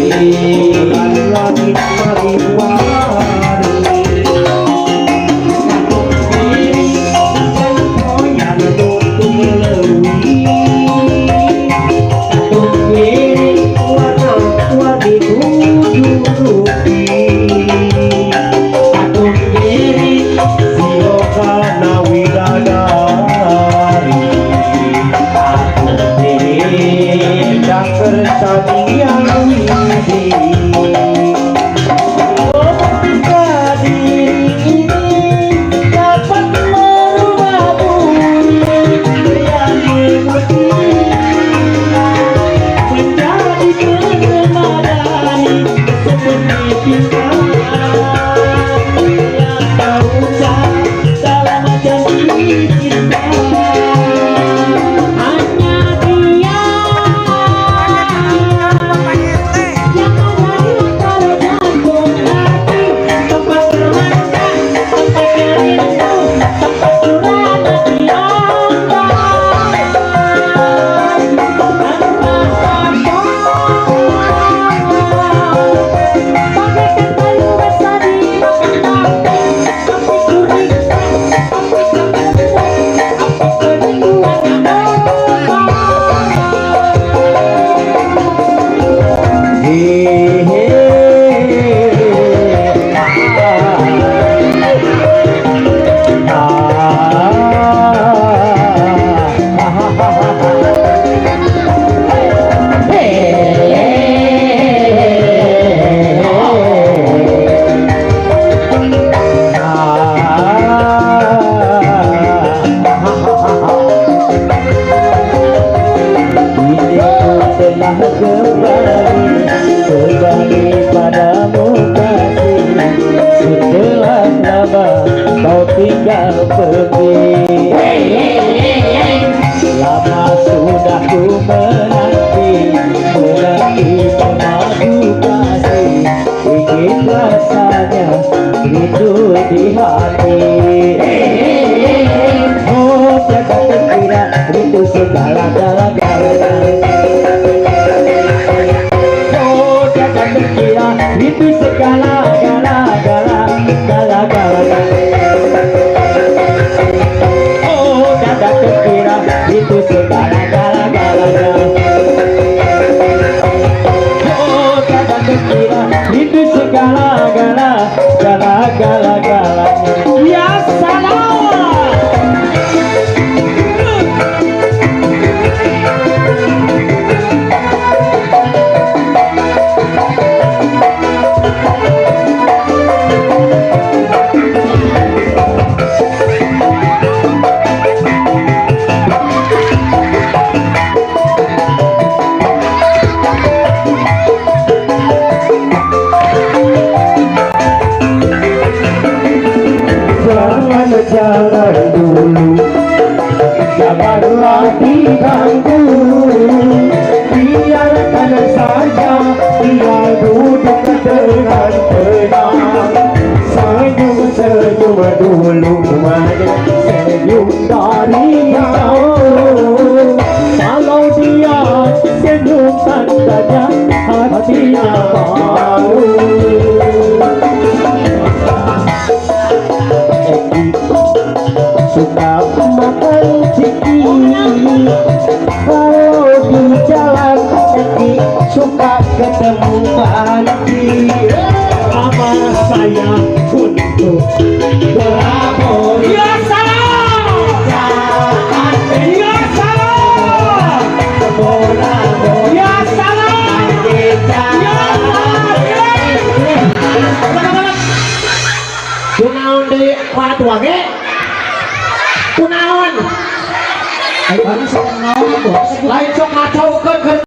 langit mariwari diri dan koyan tutup lewi satu diri warna-warni tujuh satu diri siokana widadari satu diri dan bersanding yang widi. Kembali padamu kasih setelah lama kau tinggal pergi. Lama sudah ku menanti mengadu kasih, ingin rasanya rindu di hati. Oh tiada terkira rindu segala-galanya. Itu segala-gala oh dada kekira itu segala-gala oh dada kekira itu segala-gala ya salam. Jangan dulu, janganlah diganggu, biarkan saja dia duduk dengan tenang. Senyum-senyum dulu, senyum darinya. Kalau dia senyum tandanya hatinya malu. Suka makan ciki, kalau di jalan kaki suka ketemu Andi. Sama saya untuk berabur. Ya salam, ya salam, berabur. Ya salam, ya salam. Kunaon deui patua ge? Kunaon? Ayo sok naon, lain sok ngacaukeun.